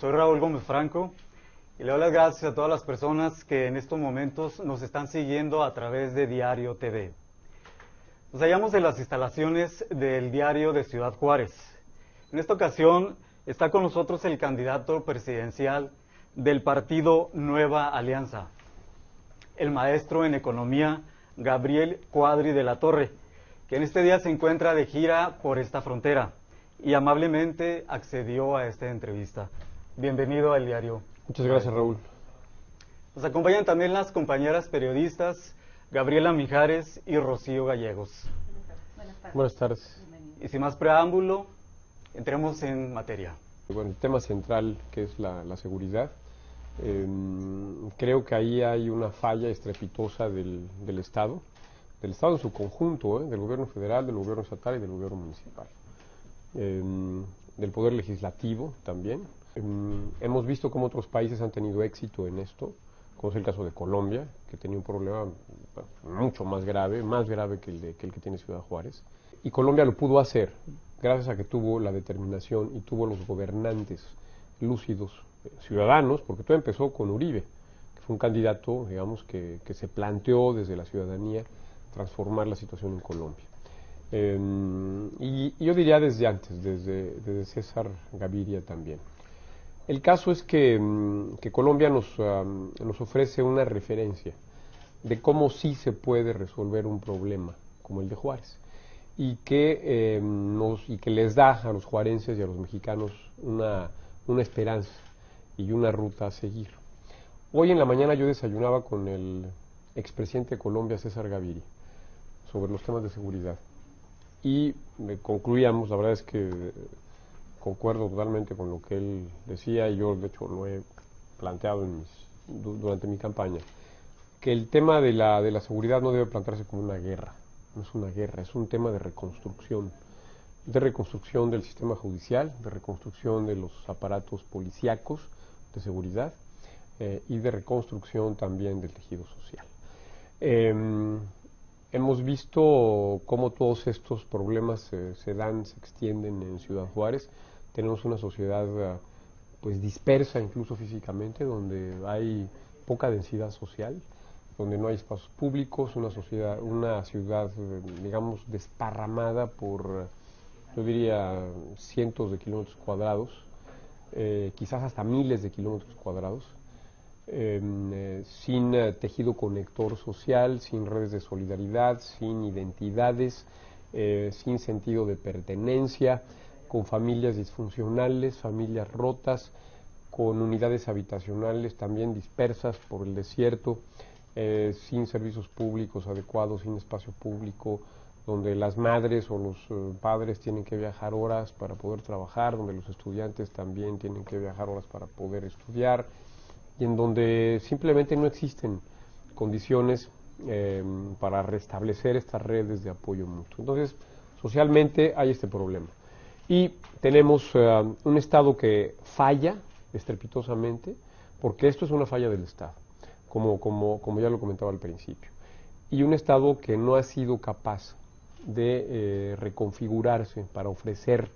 Soy Raúl Gómez Franco y le doy las gracias a todas las personas que en estos momentos nos están siguiendo a través de Diario TV. Nos hallamos en las instalaciones del Diario de Ciudad Juárez. En esta ocasión está con nosotros el candidato presidencial del partido Nueva Alianza, el maestro en economía Gabriel Cuadri de la Torre, que en este día se encuentra de gira por esta frontera y amablemente accedió a esta entrevista. Bienvenido al diario. Muchas gracias, Raúl. Nos acompañan también las compañeras periodistas Gabriela Mijares y Rocío Gallegos. Buenas tardes. Buenas tardes. Y sin más preámbulo, entremos en materia. Bueno, el tema central que es la seguridad, creo que ahí hay una falla estrepitosa del Estado en su conjunto, del gobierno federal, del gobierno estatal y del gobierno municipal, del poder legislativo también. Hemos visto cómo otros países han tenido éxito en esto, como es el caso de Colombia, que tenía un problema mucho más grave que el que tiene Ciudad Juárez. Y Colombia lo pudo hacer gracias a que tuvo la determinación y tuvo los gobernantes lúcidos, ciudadanos, porque todo empezó con Uribe, que fue un candidato, digamos, que se planteó desde la ciudadanía transformar la situación en Colombia. Y yo diría desde antes, desde César Gaviria también. El caso es que Colombia nos ofrece una referencia de cómo sí se puede resolver un problema como el de Juárez y que les da a los juarenses y a los mexicanos una esperanza y una ruta a seguir. Hoy en la mañana yo desayunaba con el expresidente de Colombia, César Gaviria, sobre los temas de seguridad y concluíamos, la verdad es que concuerdo totalmente con lo que él decía y yo de hecho lo he planteado durante mi campaña, que el tema de la seguridad no debe plantearse como una guerra, no es una guerra, es un tema de reconstrucción del sistema judicial, de reconstrucción de los aparatos policíacos de seguridad y de reconstrucción también del tejido social. Hemos visto cómo todos estos problemas se extienden en Ciudad Juárez. Tenemos una sociedad pues dispersa incluso físicamente, donde hay poca densidad social, donde no hay espacios públicos, una ciudad digamos desparramada por, yo diría, cientos de kilómetros cuadrados, quizás hasta miles de kilómetros cuadrados, sin tejido conector social, sin redes de solidaridad, sin identidades, sin sentido de pertenencia, con familias disfuncionales, familias rotas, con unidades habitacionales también dispersas por el desierto, sin servicios públicos adecuados, sin espacio público, donde las madres o los padres tienen que viajar horas para poder trabajar, donde los estudiantes también tienen que viajar horas para poder estudiar, y en donde simplemente no existen condiciones para restablecer estas redes de apoyo mutuo. Entonces, socialmente hay este problema. Y tenemos un Estado que falla estrepitosamente, porque esto es una falla del Estado, como ya lo comentaba al principio. Y un Estado que no ha sido capaz de reconfigurarse para ofrecer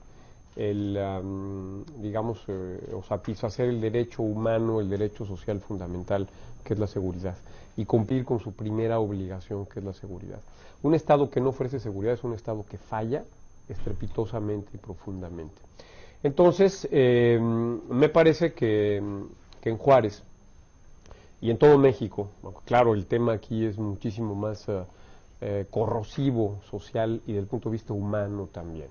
o satisfacer el derecho humano, el derecho social fundamental, que es la seguridad, y cumplir con su primera obligación, que es la seguridad. Un Estado que no ofrece seguridad es un Estado que falla estrepitosamente y profundamente. Entonces, me parece que en Juárez y en todo México, claro, el tema aquí es muchísimo más corrosivo social y del punto de vista humano también.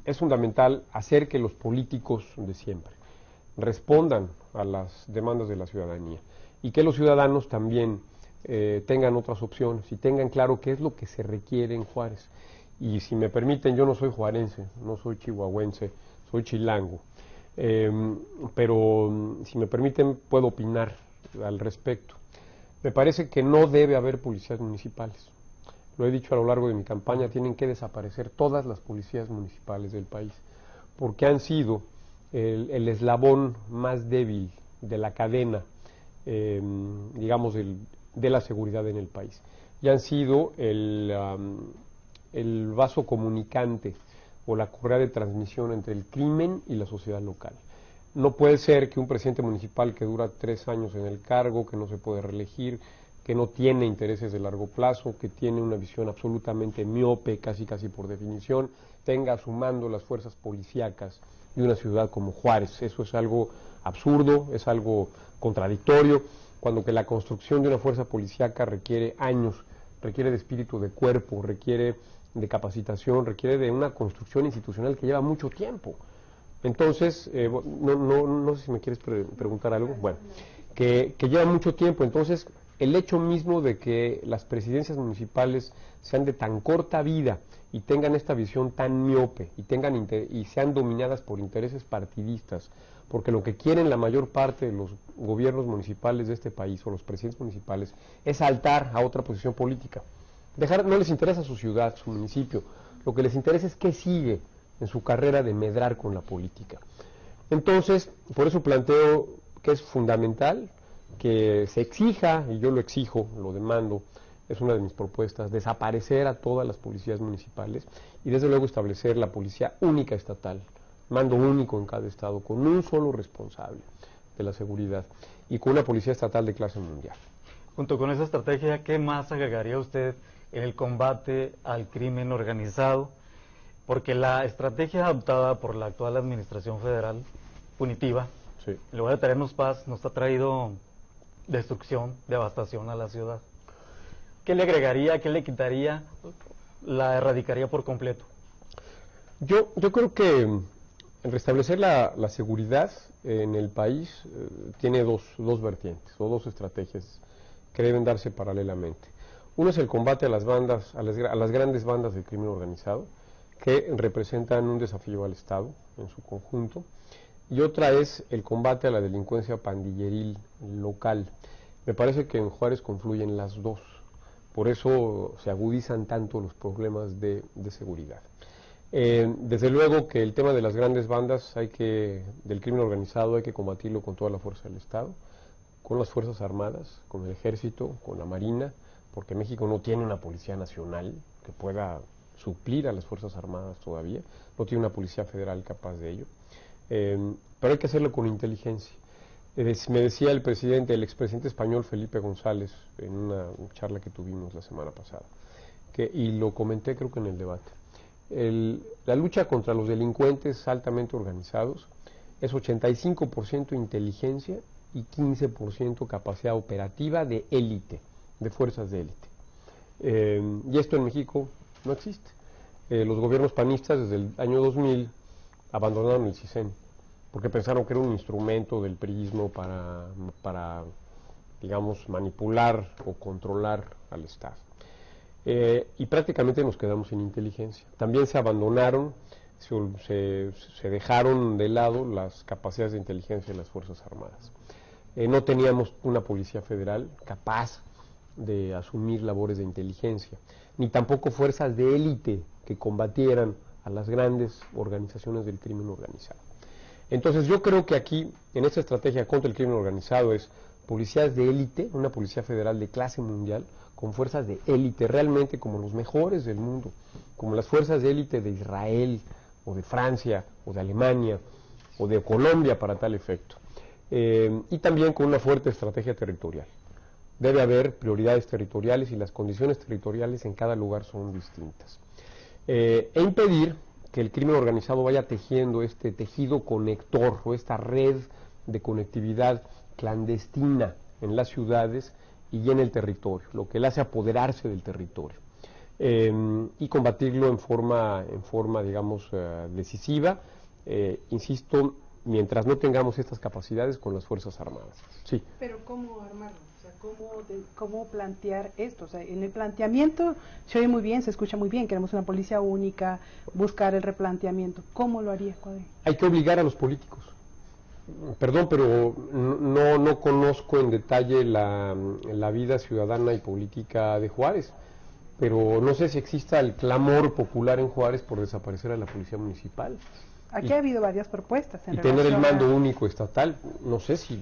Es fundamental hacer que los políticos de siempre respondan a las demandas de la ciudadanía y que los ciudadanos también tengan otras opciones y tengan claro qué es lo que se requiere en Juárez. Y si me permiten, yo no soy juarense, no soy chihuahuense, soy chilango, pero si me permiten puedo opinar al respecto. Me parece que no debe haber policías municipales. Lo he dicho a lo largo de mi campaña, tienen que desaparecer todas las policías municipales del país, porque han sido el eslabón más débil de la cadena, digamos, de la seguridad en el país. Y han sido el vaso comunicante o la correa de transmisión entre el crimen y la sociedad local. No puede ser que un presidente municipal que dura 3 años en el cargo, que no se puede reelegir, que no tiene intereses de largo plazo, que tiene una visión absolutamente miope, casi por definición, tenga a su mando las fuerzas policíacas de una ciudad como Juárez. Eso es algo absurdo, es algo contradictorio, cuando que la construcción de una fuerza policíaca requiere años, requiere de espíritu de cuerpo, requiere de capacitación, requiere de una construcción institucional que lleva mucho tiempo. Entonces, no sé si me quieres preguntar algo, bueno, que lleva mucho tiempo. Entonces, el hecho mismo de que las presidencias municipales sean de tan corta vida y tengan esta visión tan miope y sean dominadas por intereses partidistas, porque lo que quieren la mayor parte de los gobiernos municipales de este país o los presidentes municipales es saltar a otra posición política. No les interesa su ciudad, su municipio, lo que les interesa es qué sigue en su carrera de medrar con la política. Entonces, por eso planteo que es fundamental que se exija, y yo lo exijo, lo demando, es una de mis propuestas, desaparecer a todas las policías municipales y desde luego establecer la policía única estatal, mando único en cada estado, con un solo responsable de la seguridad y con una policía estatal de clase mundial. Junto con esa estrategia, ¿qué más agregaría usted en el combate al crimen organizado? Porque la estrategia adoptada por la actual administración federal, punitiva, sí, en lugar de traernos paz, nos ha traído destrucción, devastación a la ciudad. ¿Qué le agregaría, qué le quitaría, la erradicaría por completo? Yo creo que el restablecer la seguridad en el país tiene dos vertientes o dos estrategias que deben darse paralelamente. Uno es el combate a las bandas, a las grandes bandas del crimen organizado, que representan un desafío al Estado en su conjunto, y otra es el combate a la delincuencia pandilleril local. Me parece que en Juárez confluyen las dos, por eso se agudizan tanto los problemas de seguridad. Desde luego que el tema de las grandes bandas del crimen organizado hay que combatirlo con toda la fuerza del Estado, con las Fuerzas Armadas, con el Ejército, con la Marina, porque México no tiene una policía nacional que pueda suplir a las Fuerzas Armadas todavía, no tiene una policía federal capaz de ello, pero hay que hacerlo con inteligencia. Me decía el expresidente español Felipe González en una charla que tuvimos la semana pasada, y lo comenté creo que en el debate, la lucha contra los delincuentes altamente organizados es 85% inteligencia y 15% capacidad operativa de élite, de fuerzas de élite. Y esto en México no existe. Los gobiernos panistas desde el año 2000 abandonaron el CISEN porque pensaron que era un instrumento del priismo para digamos, manipular o controlar al Estado. Y prácticamente nos quedamos sin inteligencia. También se abandonaron, se dejaron de lado las capacidades de inteligencia de las Fuerzas Armadas. No teníamos una policía federal capaz de asumir labores de inteligencia, ni tampoco fuerzas de élite que combatieran a las grandes organizaciones del crimen organizado. Entonces yo creo que aquí, en esta estrategia contra el crimen organizado, es policías de élite, una policía federal de clase mundial, con fuerzas de élite, realmente como los mejores del mundo, como las fuerzas de élite de Israel, o de Francia, o de Alemania, o de Colombia para tal efecto. Y también con una fuerte estrategia territorial. Debe haber prioridades territoriales y las condiciones territoriales en cada lugar son distintas. E impedir que el crimen organizado vaya tejiendo este tejido conector o esta red de conectividad clandestina en las ciudades y en el territorio, lo que le hace apoderarse del territorio. Y combatirlo en forma digamos, decisiva, insisto, mientras no tengamos estas capacidades con las Fuerzas Armadas. Sí. Pero ¿cómo armarlo? O sea, ¿cómo plantear esto? O sea, en el planteamiento se oye muy bien, se escucha muy bien, queremos una policía única, buscar el replanteamiento. ¿Cómo lo haría, Cuadri? Hay que obligar a los políticos. Perdón, pero no conozco en detalle la vida ciudadana y política de Juárez, pero no sé si exista el clamor popular en Juárez por desaparecer a la policía municipal. Aquí ha habido varias propuestas en relación tener el mando único estatal. No sé si...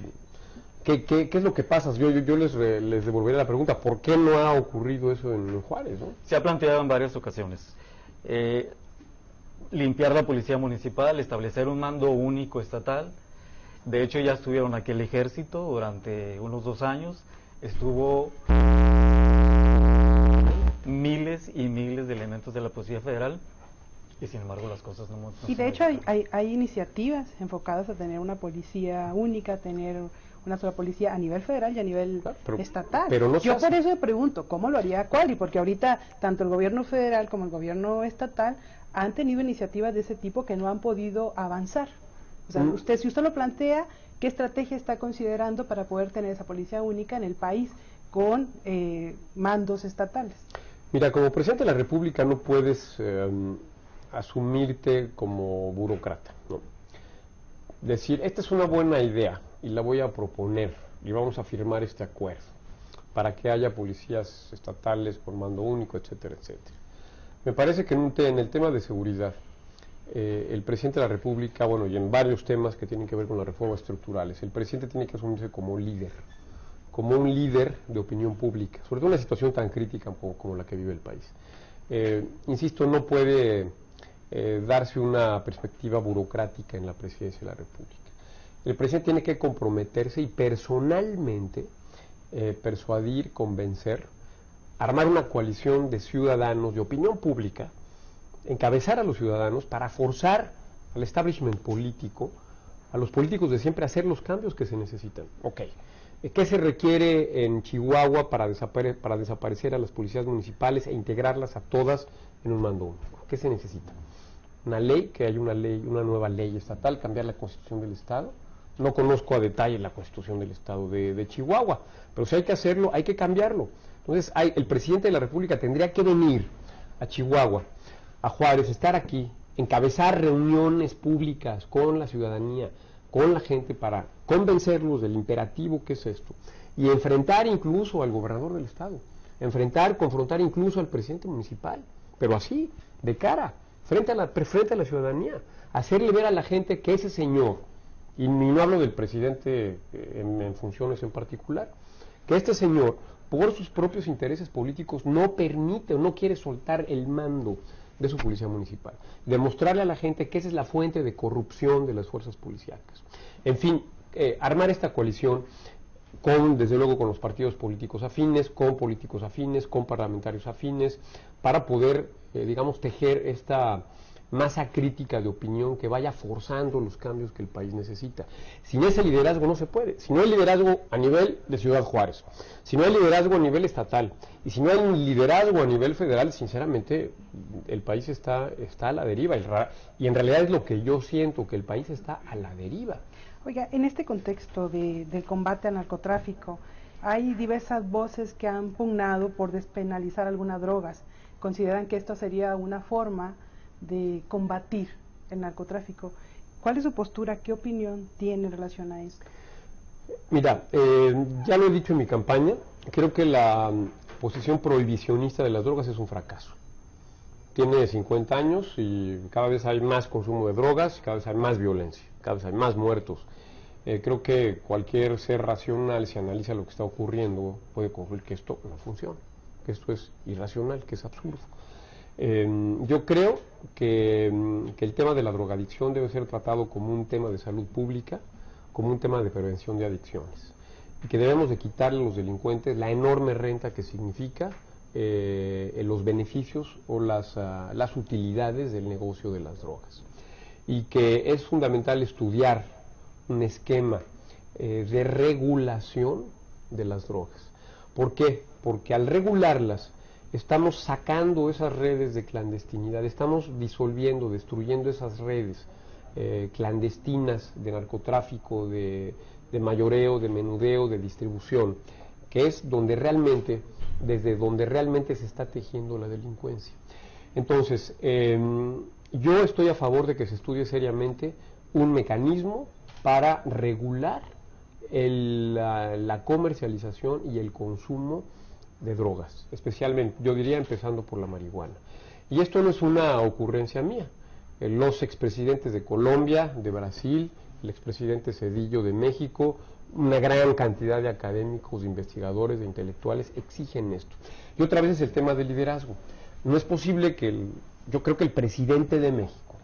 ¿Qué es lo que pasa? Yo les devolveré la pregunta, ¿por qué no ha ocurrido eso en Juárez, ¿no? Se ha planteado en varias ocasiones. Limpiar la policía municipal, establecer un mando único estatal, De hecho, ya estuvieron aquí el ejército durante unos 2 años. Estuvo miles y miles de elementos de la Policía Federal y sin embargo las cosas no y de se hecho han hecho. hay iniciativas enfocadas a tener una policía única, tener una sola policía a nivel federal y a nivel estatal. Pero no Yo por eso me pregunto, ¿cómo lo haría Quadri? Porque ahorita tanto el gobierno federal como el gobierno estatal han tenido iniciativas de ese tipo que no han podido avanzar. O sea, si usted lo plantea, ¿qué estrategia está considerando para poder tener esa policía única en el país con mandos estatales? Mira, como presidente de la República no puedes asumirte como burócrata, ¿no? Decir, esta es una buena idea y la voy a proponer y vamos a firmar este acuerdo para que haya policías estatales con mando único, etcétera, etcétera. Me parece que en el tema de seguridad, el presidente de la República, bueno, y en varios temas que tienen que ver con las reformas estructurales, el presidente tiene que asumirse como líder, como un líder de opinión pública, sobre todo en una situación tan crítica como la que vive el país. Insisto, no puede darse una perspectiva burocrática en la presidencia de la República. El presidente tiene que comprometerse y personalmente persuadir, convencer, armar una coalición de ciudadanos, de opinión pública, encabezar a los ciudadanos para forzar al establishment político, a los políticos de siempre, a hacer los cambios que se necesitan. Ok, ¿qué se requiere en Chihuahua para desaparecer a las policías municipales e integrarlas a todas en un mando único? ¿Qué se necesita? Una ley, que haya una nueva ley estatal, cambiar la Constitución del Estado. No conozco a detalle la Constitución del Estado de Chihuahua, pero si hay que hacerlo, hay que cambiarlo. Entonces, el presidente de la República tendría que venir a Chihuahua, a Juárez, estar aquí, encabezar reuniones públicas con la ciudadanía, con la gente, para convencerlos del imperativo que es esto, y enfrentar incluso al gobernador del Estado, confrontar incluso al presidente municipal, pero así, de cara, frente a la ciudadanía, hacerle ver a la gente que ese señor, y no hablo del presidente en funciones en particular, que este señor, por sus propios intereses políticos, no permite o no quiere soltar el mando de su policía municipal, demostrarle a la gente que esa es la fuente de corrupción de las fuerzas policíacas. En fin, armar esta coalición desde luego con los partidos políticos afines, con políticos afines, con parlamentarios afines, para poder, digamos, tejer esta masa crítica de opinión que vaya forzando los cambios que el país necesita. Sin ese liderazgo no se puede. Si no hay liderazgo a nivel de Ciudad Juárez, si no hay liderazgo a nivel estatal, y si no hay un liderazgo a nivel federal, sinceramente el país está a la deriva, y en realidad es lo que yo siento, que el país está a la deriva. Oiga, en este contexto del combate al narcotráfico, hay diversas voces que han pugnado por despenalizar algunas drogas. Consideran que esto sería una forma de combatir el narcotráfico. ¿Cuál es su postura? ¿Qué opinión tiene en relación a esto? Mira, ya lo he dicho en mi campaña, creo que la posición prohibicionista de las drogas es un fracaso. Tiene 50 años y cada vez hay más consumo de drogas, cada vez hay más violencia, cada vez hay más muertos. Creo que cualquier ser racional, si analiza lo que está ocurriendo, puede concluir que esto no funciona, que esto es irracional, que es absurdo. Yo creo que el tema de la drogadicción debe ser tratado como un tema de salud pública, como un tema de prevención de adicciones, y que debemos de quitarle a los delincuentes la enorme renta que significa los beneficios o las utilidades del negocio de las drogas, y que es fundamental estudiar un esquema de regulación de las drogas. ¿Por qué? Porque al regularlas estamos sacando esas redes de clandestinidad, estamos disolviendo, destruyendo esas redes clandestinas de narcotráfico, de mayoreo, de menudeo, de distribución, que es desde donde realmente se está tejiendo la delincuencia. Entonces, yo estoy a favor de que se estudie seriamente un mecanismo para regular la comercialización y el consumo de drogas, especialmente, yo diría, empezando por la marihuana. Y esto no es una ocurrencia mía. Los expresidentes de Colombia, de Brasil, el expresidente Zedillo de México, una gran cantidad de académicos, de investigadores, de intelectuales exigen esto. Y otra vez es el tema del liderazgo. No es posible yo creo que el presidente de México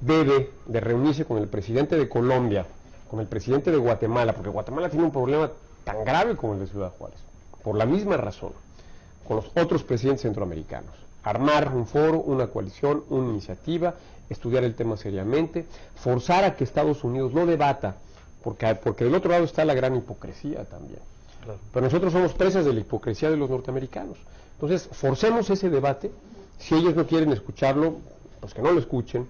debe de reunirse con el presidente de Colombia, con el presidente de Guatemala, porque Guatemala tiene un problema tan grave como el de Ciudad Juárez, por la misma razón, con los otros presidentes centroamericanos. Armar un foro, una coalición, una iniciativa, estudiar el tema seriamente, forzar a que Estados Unidos lo debata, porque del otro lado está la gran hipocresía también. Claro. Pero nosotros somos presas de la hipocresía de los norteamericanos. Entonces, forcemos ese debate. Si ellos no quieren escucharlo, pues que no lo escuchen,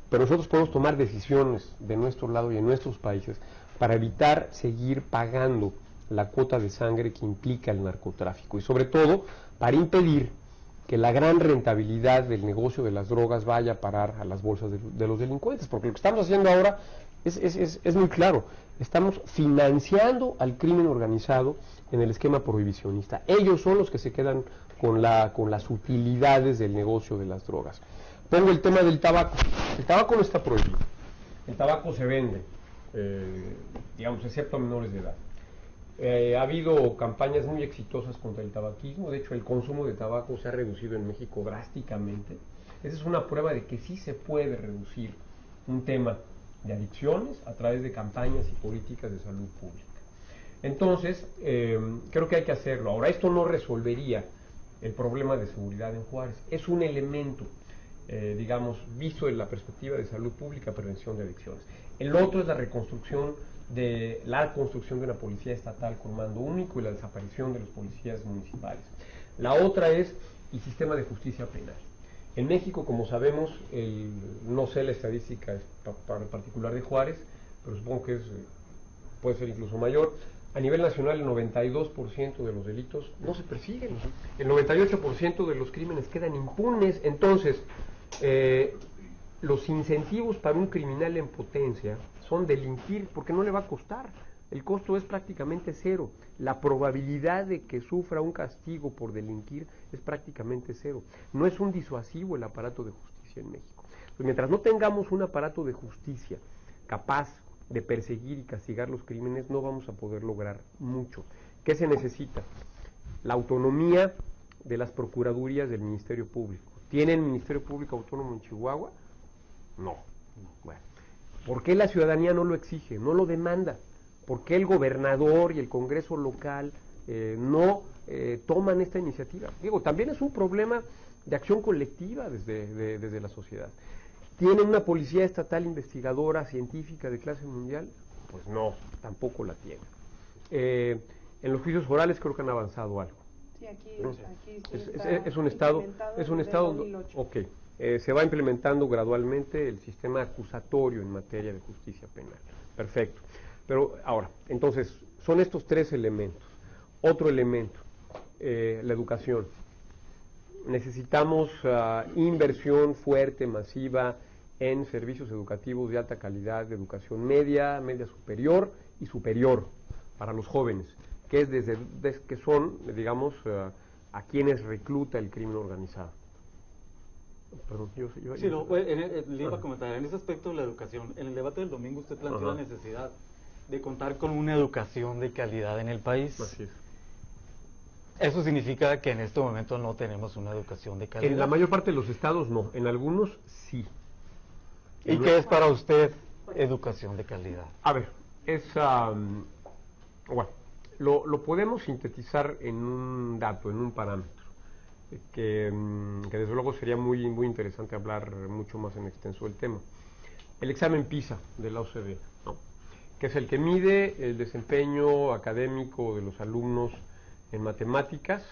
pero nosotros podemos tomar decisiones de nuestro lado y en nuestros países para evitar seguir pagando la cuota de sangre que implica el narcotráfico y sobre todo para impedir que la gran rentabilidad del negocio de las drogas vaya a parar a las bolsas de los delincuentes, porque lo que estamos haciendo ahora es muy claro, estamos financiando al crimen organizado en el esquema prohibicionista. Ellos son los que se quedan con las utilidades del negocio de las drogas. Pongo el tema del tabaco. El tabaco no está prohibido. El tabaco se vende, digamos, excepto a menores de edad. Ha habido campañas muy exitosas contra el tabaquismo. De hecho, el consumo de tabaco se ha reducido en México drásticamente. Esa es una prueba de que sí se puede reducir un tema de adicciones a través de campañas y políticas de salud pública. Entonces, creo que hay que hacerlo. Ahora, esto no resolvería el problema de seguridad en Juárez. Es un elemento, digamos, visto en la perspectiva de salud pública, prevención de adicciones. El otro es la construcción de una policía estatal con mando único y la desaparición de los policías municipales. La otra es el sistema de justicia penal. En México, como sabemos, no sé la estadística particular de Juárez, pero supongo que puede ser incluso mayor. A nivel nacional, el 92% de los delitos no se persiguen. El 98% de los crímenes quedan impunes. Entonces, los incentivos para un criminal en potencia son delinquir, porque no le va a costar. El costo es prácticamente cero. La probabilidad de que sufra un castigo por delinquir es prácticamente cero. No es un disuasivo el aparato de justicia en México. Pues mientras no tengamos un aparato de justicia capaz de perseguir y castigar los crímenes, no vamos a poder lograr mucho. ¿Qué se necesita? La autonomía de las procuradurías del Ministerio Público. ¿Tienen Ministerio Público Autónomo en Chihuahua? No. Bueno, ¿por qué la ciudadanía no lo exige, no lo demanda? ¿Por qué el gobernador y el Congreso local no toman esta iniciativa? Digo, también es un problema de acción colectiva desde la sociedad. ¿Tienen una policía estatal investigadora, científica de clase mundial? Pues no, tampoco la tienen. En los juicios orales creo que han avanzado algo. Sí, aquí es un estado, ok. Se va implementando gradualmente el sistema acusatorio en materia de justicia penal. Perfecto. Pero ahora, entonces, son estos tres elementos. Otro elemento, la educación. Necesitamos inversión fuerte, masiva, en servicios educativos de alta calidad, de educación media, media superior y superior para los jóvenes, que es que son, digamos, a quienes recluta el crimen organizado. Perdón, sí, no, le iba a comentar, en ese aspecto de la educación, en el debate del domingo usted planteó la necesidad de contar con una educación de calidad en el país. Así es. Eso significa que en este momento no tenemos una educación de calidad. En la mayor parte de los estados no, en algunos sí. ¿Y qué es para usted educación de calidad? A ver, bueno, lo podemos sintetizar en un dato, en un parámetro, que desde luego sería muy interesante hablar mucho más en extenso del tema. El examen PISA de la OCDE, ¿no? Que es el que mide el desempeño académico de los alumnos en matemáticas,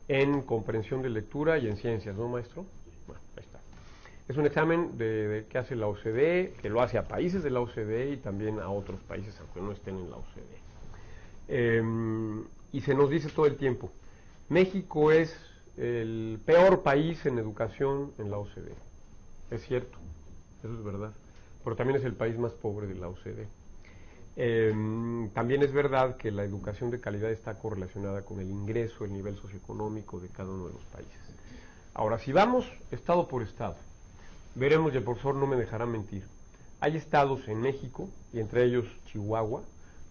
en comprensión de lectura y en ciencias, ¿no, maestro? Bueno, ahí está. Es un examen que hace la OCDE, que lo hace a países de la OCDE y también a otros países, aunque no estén en la OCDE. Y se nos dice todo el tiempo, México es el peor país en educación en la OCDE. Es cierto, eso es verdad, pero también es el país más pobre de la OCDE. También es verdad que la educación de calidad está correlacionada con el ingreso, el nivel socioeconómico de cada uno de los países. Ahora, si vamos estado por estado, veremos, y el profesor no me dejará mentir, hay estados en México, y entre ellos Chihuahua,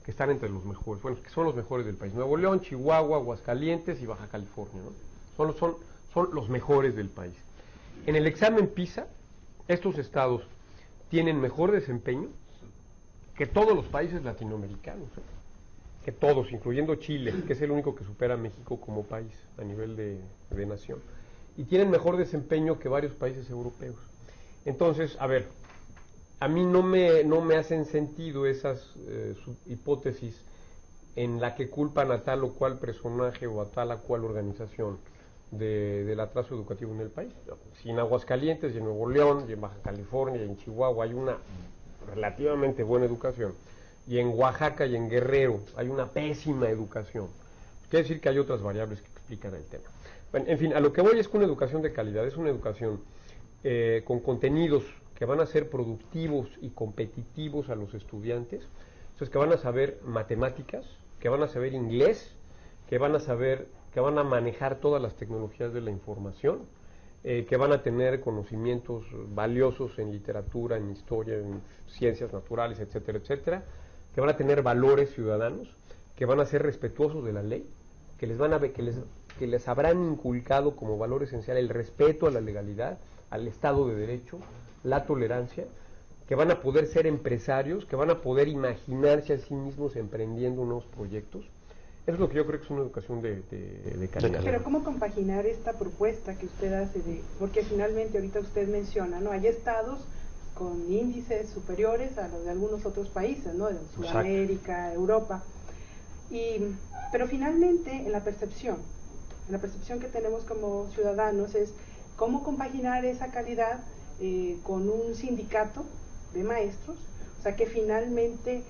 que están entre los mejores, bueno, que son los mejores del país. Nuevo León, Chihuahua, Aguascalientes y Baja California, ¿no? Son los mejores del país. En el examen PISA, estos estados tienen mejor desempeño que todos los países latinoamericanos, que todos, incluyendo Chile, que es el único que supera a México como país a nivel de nación, y tienen mejor desempeño que varios países europeos. Entonces, a ver, a mí no me hacen sentido esas hipótesis en la que culpan a tal o cual personaje o a tal o cual organización del atraso educativo en el país. Si en Aguascalientes y en Nuevo León y en Baja California y en Chihuahua hay una relativamente buena educación, y en Oaxaca y en Guerrero hay una pésima educación, quiere decir que hay otras variables que explican el tema. Bueno, en fin, a lo que voy es que una educación de calidad es una educación con contenidos que van a ser productivos y competitivos a los estudiantes, entonces que van a saber matemáticas, que van a saber inglés, que van a manejar todas las tecnologías de la información, que van a tener conocimientos valiosos en literatura, en historia, en ciencias naturales, etcétera, etcétera, que van a tener valores ciudadanos, que van a ser respetuosos de la ley, que les habrán inculcado como valor esencial el respeto a la legalidad, al Estado de Derecho, la tolerancia, que van a poder ser empresarios, que van a poder imaginarse a sí mismos emprendiendo nuevos proyectos. Eso es lo que yo creo que es una educación de calidad. Pero ¿cómo compaginar esta propuesta que usted hace? Porque finalmente ahorita usted menciona, ¿no? Hay estados con índices superiores a los de algunos otros países, ¿no? De Sudamérica, Europa. Pero finalmente en la percepción que tenemos como ciudadanos es cómo compaginar esa calidad con un sindicato de maestros, o sea que finalmente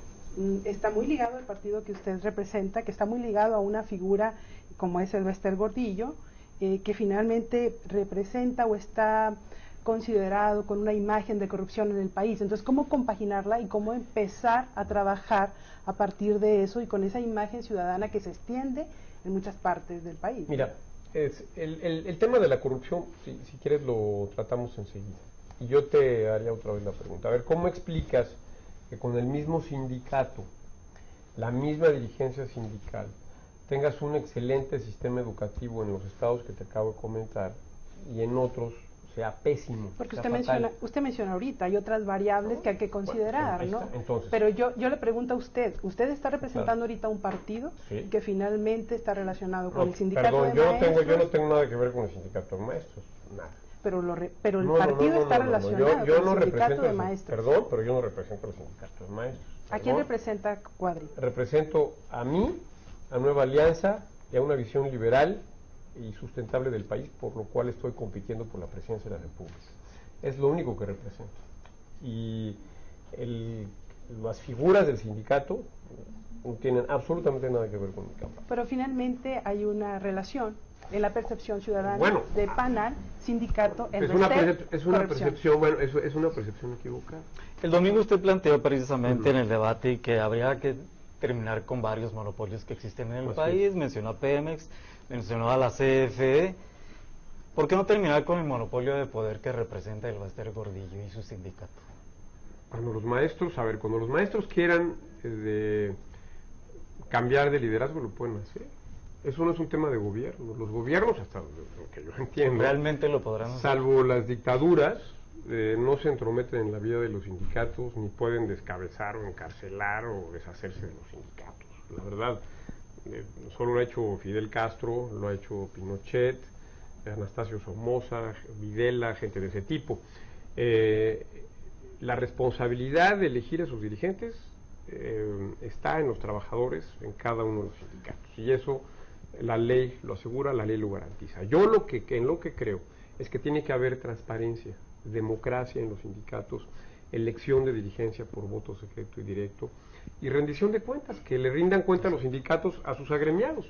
está muy ligado al partido que usted representa, que está muy ligado a una figura como es el Bester Gordillo, que finalmente representa o está considerado con una imagen de corrupción en el país. Entonces, ¿cómo compaginarla y cómo empezar a trabajar a partir de eso y con esa imagen ciudadana que se extiende en muchas partes del país? Mira, el tema de la corrupción, si quieres lo tratamos enseguida. Y yo te haría otra vez la pregunta. A ver, ¿cómo explicas que con el mismo sindicato, la misma dirigencia sindical, tengas un excelente sistema educativo en los estados que te acabo de comentar y en otros sea pésimo? Porque sea usted menciona ahorita, hay otras variables que hay que considerar, bueno, ¿no? Entonces, pero yo le pregunto a usted está representando ahorita un partido sí, que finalmente está relacionado con el sindicato perdón, de yo maestros. no tengo nada que ver con el sindicato de maestros, nada. Pero el partido está relacionado yo con el sindicato de maestros. Perdón, pero yo no represento los sindicatos de maestros. ¿A quién representa Cuadri? Represento a mí, a Nueva Alianza y a una visión liberal y sustentable del país, por lo cual estoy compitiendo por la presidencia de la República. Es lo único que represento. Y las figuras del sindicato no tienen absolutamente nada que ver con mi campaña. Pero finalmente hay una relación en la percepción ciudadana de PANAL, sindicato, es una percepción equivocada. El domingo usted planteó precisamente en el debate que habría que terminar con varios monopolios que existen en el país, mencionó a Pemex, mencionó a la CFE. ¿Por qué no terminar con el monopolio de poder que representa el Bester Gordillo y su sindicato? Cuando los maestros quieran cambiar de liderazgo, lo pueden hacer. Eso no es un tema de gobierno. Los gobiernos, hasta lo que yo entiendo, realmente lo podrán hacer. Salvo las dictaduras, no se entrometen en la vida de los sindicatos, ni pueden descabezar o encarcelar o deshacerse de los sindicatos. La verdad, solo lo ha hecho Fidel Castro, lo ha hecho Pinochet, Anastasio Somoza, Videla, gente de ese tipo. La responsabilidad de elegir a sus dirigentes está en los trabajadores, en cada uno de los sindicatos. Y eso la ley lo asegura, la ley lo garantiza. Yo en lo que creo es que tiene que haber transparencia, democracia en los sindicatos, elección de dirigencia por voto secreto y directo y rendición de cuentas, que le rindan cuenta a los sindicatos a sus agremiados.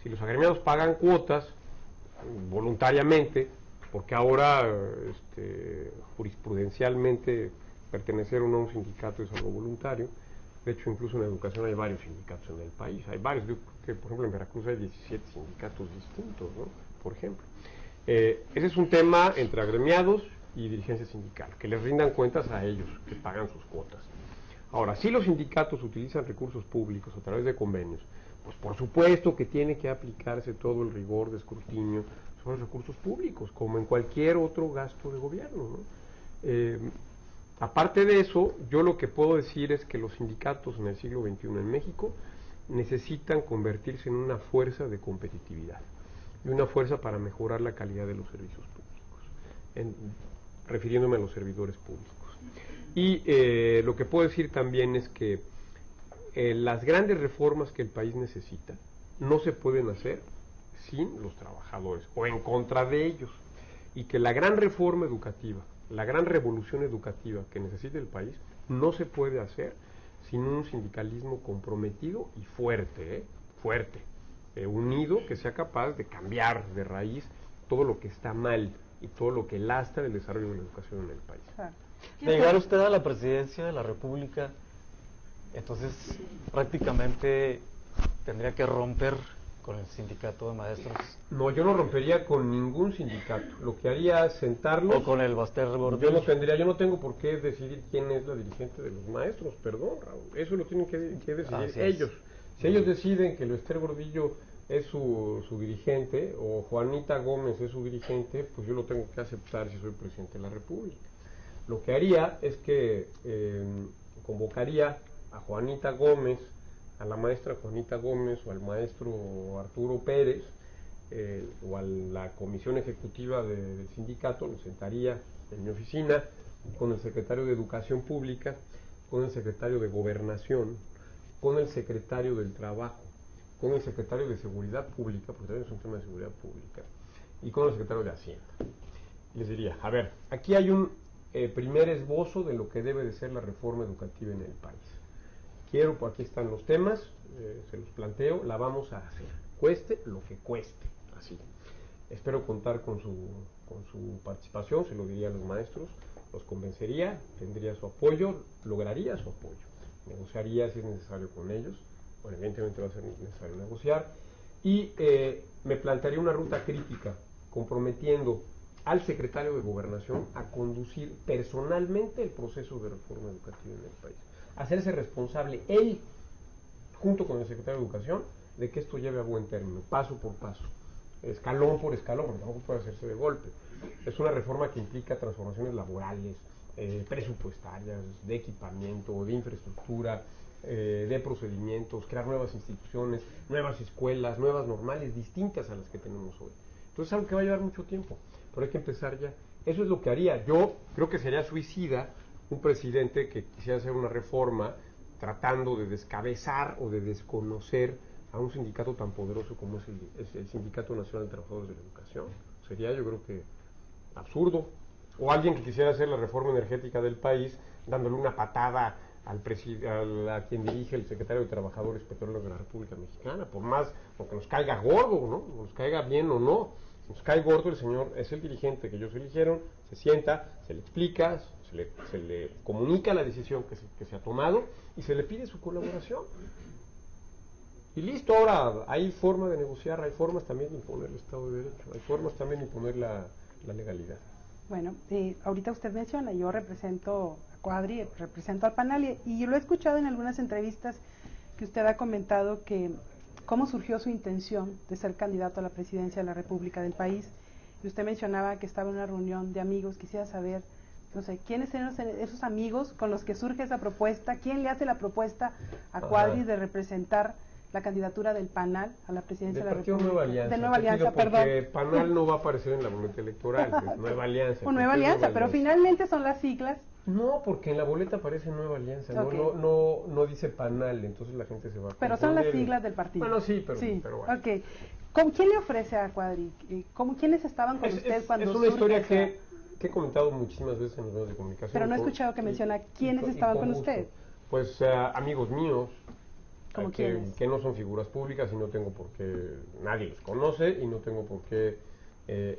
Si los agremiados pagan cuotas voluntariamente, porque ahora jurisprudencialmente pertenecer o no a un sindicato es algo voluntario. De hecho, incluso en la educación hay varios sindicatos en el país. Hay varios, que por ejemplo en Veracruz hay 17 sindicatos distintos, ¿no? Por ejemplo. Ese es un tema entre agremiados y dirigencia sindical, que les rindan cuentas a ellos, que pagan sus cuotas. Ahora, si los sindicatos utilizan recursos públicos a través de convenios, pues por supuesto que tiene que aplicarse todo el rigor de escrutinio sobre los recursos públicos, como en cualquier otro gasto de gobierno, ¿no? Aparte de eso, yo lo que puedo decir es que los sindicatos en el siglo XXI en México necesitan convertirse en una fuerza de competitividad y una fuerza para mejorar la calidad de los servicios públicos, refiriéndome a los servidores públicos. Y lo que puedo decir también es que las grandes reformas que el país necesita no se pueden hacer sin los trabajadores o en contra de ellos, y que la gran reforma educativa, la gran revolución educativa que necesita el país no se puede hacer sin un sindicalismo comprometido y fuerte, unido, que sea capaz de cambiar de raíz todo lo que está mal y todo lo que lastra el desarrollo de la educación en el país. De llegar usted a la presidencia de la República, entonces prácticamente tendría que romper con el sindicato de maestros. No, yo no rompería con ningún sindicato. Lo que haría es sentarlos. O con el Baster Gordillo. Yo no tengo por qué decidir quién es la dirigente de los maestros, perdón, Raúl. Eso lo tienen que decidir ellos. Si ellos deciden que el Baster Gordillo es su dirigente, o Juanita Gómez es su dirigente, pues yo lo tengo que aceptar si soy presidente de la República. Lo que haría es que convocaría a Juanita Gómez, a la maestra Juanita Gómez, o al maestro Arturo Pérez, o a la comisión ejecutiva del sindicato, lo sentaría en mi oficina con el secretario de Educación Pública, con el secretario de Gobernación, con el secretario del Trabajo, con el secretario de Seguridad Pública, porque también es un tema de seguridad pública, y con el secretario de Hacienda. Y les diría, a ver, aquí hay un primer esbozo de lo que debe de ser la reforma educativa en el país. Aquí están los temas, se los planteo, la vamos a hacer, cueste lo que cueste, así. Espero contar con su participación, se lo diría a los maestros, los convencería, tendría su apoyo, lograría su apoyo, negociaría si es necesario con ellos, bueno, evidentemente va a ser necesario negociar, y me plantearía una ruta crítica, comprometiendo al secretario de Gobernación a conducir personalmente el proceso de reforma educativa en el país, hacerse responsable él, junto con el secretario de Educación, de que esto lleve a buen término, paso por paso, escalón por escalón, porque tampoco puede hacerse de golpe. Es una reforma que implica transformaciones laborales, presupuestarias, de equipamiento, de infraestructura, de procedimientos, crear nuevas instituciones, nuevas escuelas, nuevas normales, distintas a las que tenemos hoy. Entonces es algo que va a llevar mucho tiempo, pero hay que empezar ya. Eso es lo que haría. Yo creo que sería suicida un presidente que quisiera hacer una reforma tratando de descabezar o de desconocer a un sindicato tan poderoso como es el Sindicato Nacional de Trabajadores de la Educación. Sería, yo creo que, absurdo. O alguien que quisiera hacer la reforma energética del país dándole una patada a quien dirige el secretario de Trabajadores Petroleros de la República Mexicana, por más, aunque nos caiga gordo, ¿no? Nos caiga bien o no. Si nos cae gordo, el señor es el dirigente que ellos eligieron, se sienta, se le explica, se le comunica la decisión que se ha tomado y se le pide su colaboración. Y listo, ahora hay forma de negociar, hay formas también de imponer el Estado de Derecho, hay formas también de imponer la legalidad. Bueno, ahorita usted menciona, yo represento a Cuadri, represento al PANAL, y lo he escuchado en algunas entrevistas que usted ha comentado que cómo surgió su intención de ser candidato a la presidencia de la República del país. Y usted mencionaba que estaba en una reunión de amigos. Quisiera saber, no sé, ¿quiénes eran esos amigos con los que surge esa propuesta? ¿Quién le hace la propuesta a Cuadri de representar la candidatura del PANAL a la presidencia de la República? Nueva Alianza. De Nueva Alianza, perdón. Porque PANAL no va a aparecer en la boleta electoral, es Nueva Alianza. O Nueva Alianza, pero finalmente son las siglas. No, porque en la boleta aparece Nueva Alianza, okay. no dice PANAL, entonces la gente se va a Pero son las siglas del partido. Bueno, sí, pero bueno. Okay. ¿Quién le ofrece a Cuadri? ¿Quiénes estaban con usted cuando es una historia que he comentado muchísimas veces en los medios de comunicación. Pero no he escuchado que menciona quiénes estaban con usted. Pues amigos míos, ¿Cómo quiénes? Que no son figuras públicas y no tengo por qué, nadie los conoce y no tengo por qué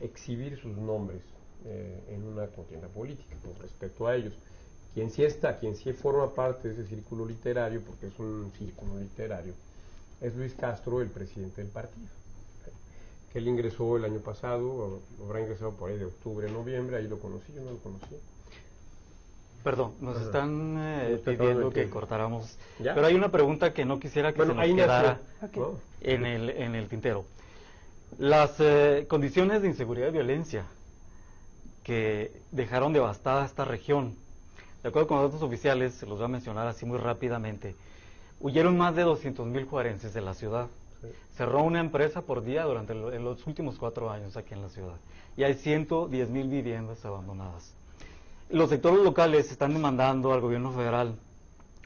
exhibir sus nombres en una contienda política con respecto a ellos. Quien sí forma parte de ese círculo literario, porque es un círculo literario, es Luis Castro, el presidente del partido, que él ingresó el año pasado, habrá ingresado por ahí de octubre, noviembre, ahí lo conocí, yo no lo conocía. Perdón, nos están pidiendo que cortáramos, ¿ya? Pero hay una pregunta que no quisiera que se nos quedara en el tintero. Las condiciones de inseguridad y violencia que dejaron devastada esta región De acuerdo con datos oficiales, se los voy a mencionar así muy rápidamente, huyeron más de 200,000 juarenses de la ciudad. Sí. Cerró una empresa por día durante en los últimos 4 años aquí en la ciudad. Y hay 110,000 viviendas abandonadas. Los sectores locales están demandando al gobierno federal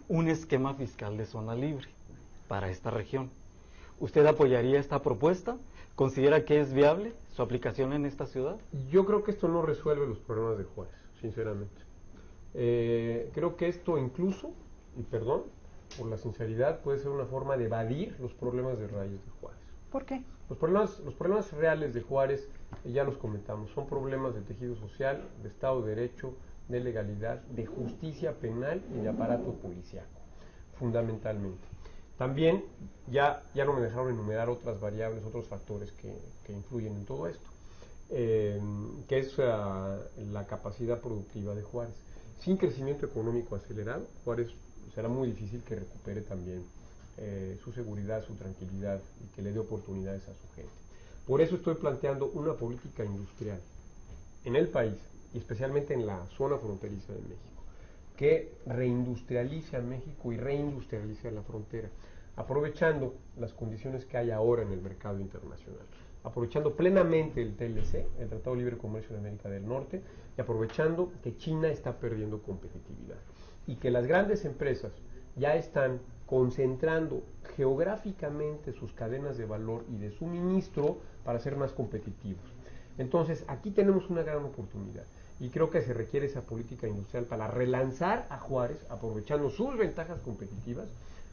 un esquema fiscal de zona libre para esta región. ¿Usted apoyaría esta propuesta? ¿Considera que es viable su aplicación en esta ciudad? Yo creo que esto no resuelve los problemas de Juárez, sinceramente. Creo que esto incluso, y perdón por la sinceridad, puede ser una forma de evadir los problemas de raíz de Juárez. ¿Por qué? Los problemas reales de Juárez, ya los comentamos, son problemas de tejido social, de Estado de Derecho, de legalidad, de justicia penal y de aparato policiaco, fundamentalmente. También ya no me dejaron enumerar otras variables, otros factores que influyen en todo esto, que es la capacidad productiva de Juárez. Sin crecimiento económico acelerado, Juárez será muy difícil que recupere también su seguridad, su tranquilidad y que le dé oportunidades a su gente. Por eso estoy planteando una política industrial en el país y especialmente en la zona fronteriza de México, que reindustrialice a México y reindustrialice a la frontera, aprovechando las condiciones que hay ahora en el mercado internacional, aprovechando plenamente el TLC, el Tratado de Libre Comercio de América del Norte, y aprovechando que China está perdiendo competitividad y que las grandes empresas ya están concentrando geográficamente sus cadenas de valor y de suministro para ser más competitivos. Entonces, aquí tenemos una gran oportunidad y creo que se requiere esa política industrial para relanzar a Juárez, aprovechando sus ventajas competitivas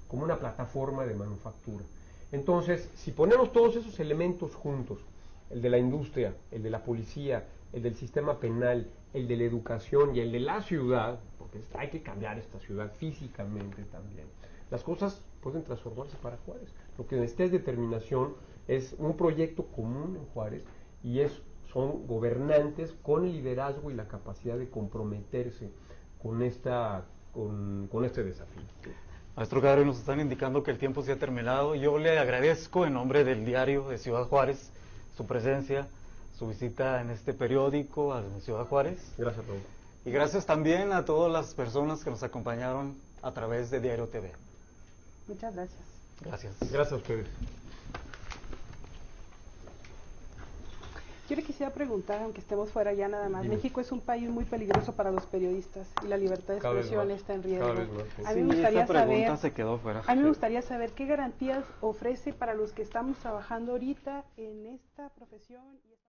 como una plataforma de manufactura. Entonces, si ponemos todos esos elementos juntos, el de la industria, el de la policía, el del sistema penal, el de la educación y el de la ciudad, porque hay que cambiar esta ciudad físicamente también, las cosas pueden transformarse para Juárez. Lo que necesita es determinación, es un proyecto común en Juárez y son gobernantes con el liderazgo y la capacidad de comprometerse con este desafío. Maestro Cadre, nos están indicando que el tiempo se ha terminado. Yo le agradezco en nombre del diario de Ciudad Juárez su presencia, su visita en este periódico a Ciudad Juárez. Gracias a todos. Y gracias también a todas las personas que nos acompañaron a través de Diario TV. Muchas gracias. Gracias. Gracias a ustedes. Yo le quisiera preguntar, aunque estemos fuera ya nada más, Dime. México es un país muy peligroso para los periodistas y la libertad de Cada vez expresión más, está en riesgo. cada vez más, sí. A mí Sí, me gustaría esta pregunta saber, se quedó fuera. a mí me gustaría saber qué garantías ofrece para los que estamos trabajando ahorita en esta profesión.